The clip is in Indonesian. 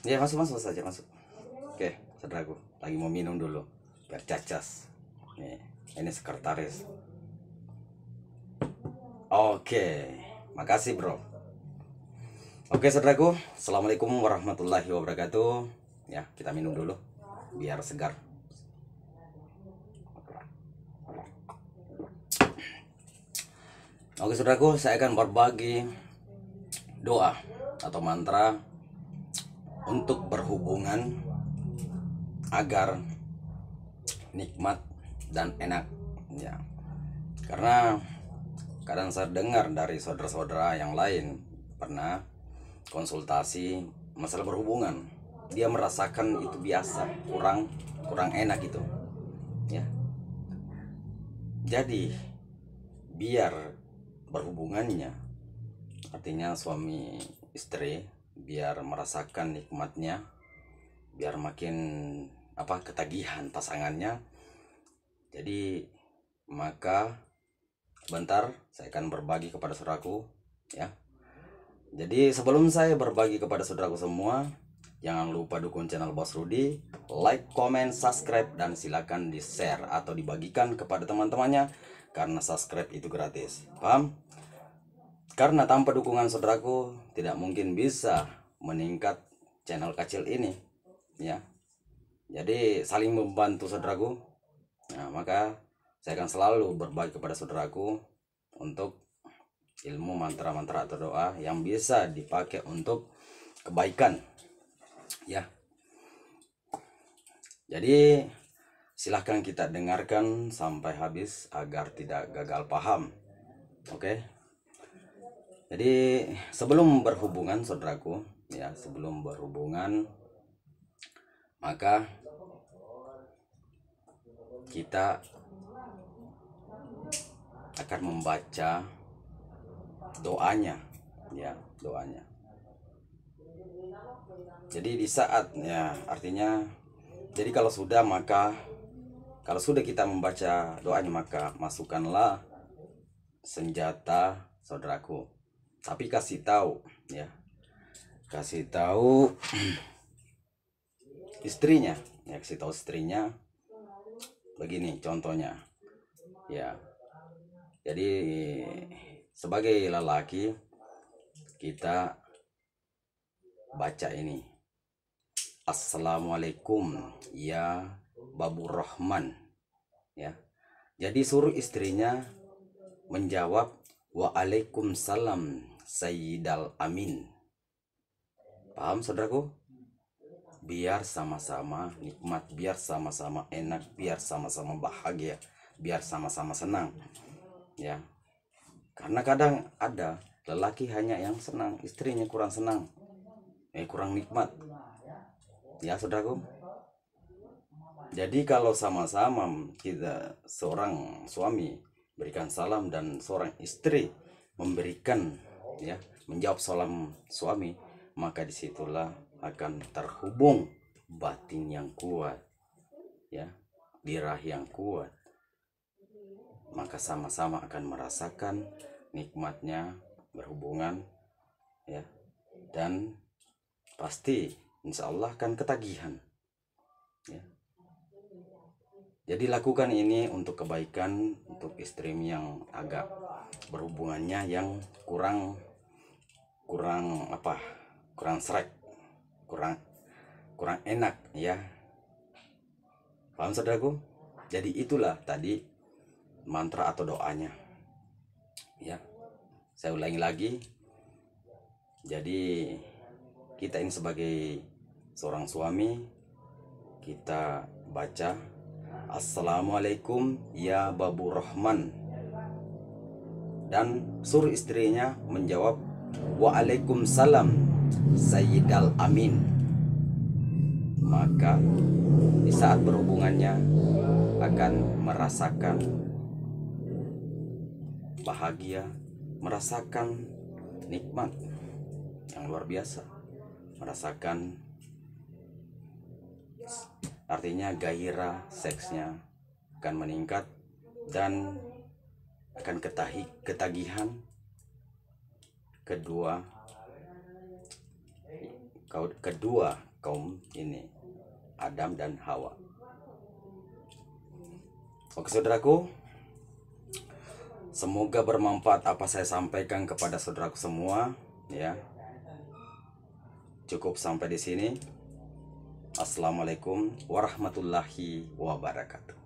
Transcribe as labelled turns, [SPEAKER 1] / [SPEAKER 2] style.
[SPEAKER 1] Ya, masuk saja, masuk. Oke, saudaraku, lagi mau minum dulu biar cacas. Nih, ini sekretaris. Oke, makasih bro. Oke saudaraku, assalamualaikum warahmatullahi wabarakatuh. Ya, kita minum dulu biar segar. Oke saudaraku, saya akan berbagi doa atau mantra untuk berhubungan agar nikmat dan enak, ya. Karena kadang saya dengar dari saudara-saudara yang lain pernah konsultasi masalah berhubungan, dia merasakan itu biasa, kurang kurang enak itu, ya. Jadi biar berhubungannya, artinya suami istri, biar merasakan nikmatnya, biar makin ketagihan pasangannya. Jadi maka bentar saya akan berbagi kepada saudaraku, ya. Jadi sebelum saya berbagi kepada saudaraku semua, jangan lupa dukung channel Bos Rudi, like, comment, subscribe, dan silakan di share atau dibagikan kepada teman-temannya, karena subscribe itu gratis, paham? Karena tanpa dukungan saudaraku tidak mungkin bisa meningkat channel kecil ini, ya. Jadi saling membantu saudaraku. Nah, maka saya akan selalu berbagi kepada saudaraku untuk ilmu mantra-mantra atau doa yang bisa dipakai untuk kebaikan, ya. Jadi silahkan kita dengarkan sampai habis agar tidak gagal paham. Oke. Jadi sebelum berhubungan saudaraku, ya, sebelum berhubungan maka kita akan membaca doanya, ya, doanya. Jadi di saat, ya, artinya jadi kalau sudah kita membaca doanya, maka masukkanlah senjata saudaraku. Tapi kasih tahu, ya. Kasih tahu istrinya, ya, kasih tahu istrinya begini contohnya. Ya. Jadi sebagai lelaki kita baca ini. Assalamualaikum ya Babu Rahman, ya. Jadi suruh istrinya menjawab Waalaikumsalam Sayyidal Amin. Paham saudaraku? Biar sama-sama nikmat, biar sama-sama enak, biar sama-sama bahagia, biar sama-sama senang, ya. Karena kadang ada lelaki hanya yang senang, istrinya kurang senang, kurang nikmat, ya saudaraku. Jadi kalau sama-sama kita, seorang suami berikan salam dan seorang istri memberikan, ya, menjawab salam suami, maka disitulah akan terhubung batin yang kuat, ya, birah yang kuat. Maka sama-sama akan merasakan nikmatnya berhubungan, ya, dan pasti insya Allah akan ketagihan, ya. Jadi lakukan ini untuk kebaikan, untuk istri yang agak berhubungannya yang kurang srek, kurang enak, ya. Paham saudaraku? Jadi itulah tadi mantra atau doanya, ya. Saya ulangi lagi. Jadi kita ini sebagai seorang suami, kita baca Assalamualaikum ya Babu Rahman, dan suruh istrinya menjawab Waalaikumsalam Sayyidal Amin. Maka di saat berhubungannya akan merasakan bahagia, merasakan nikmat yang luar biasa, merasakan, artinya gairah seksnya akan meningkat dan akan ketagihan. Kedua kaum ini, Adam dan Hawa. Oke saudaraku, semoga bermanfaat apa saya sampaikan kepada saudaraku semua ya. Cukup sampai di sini. Assalamualaikum warahmatullahi wabarakatuh.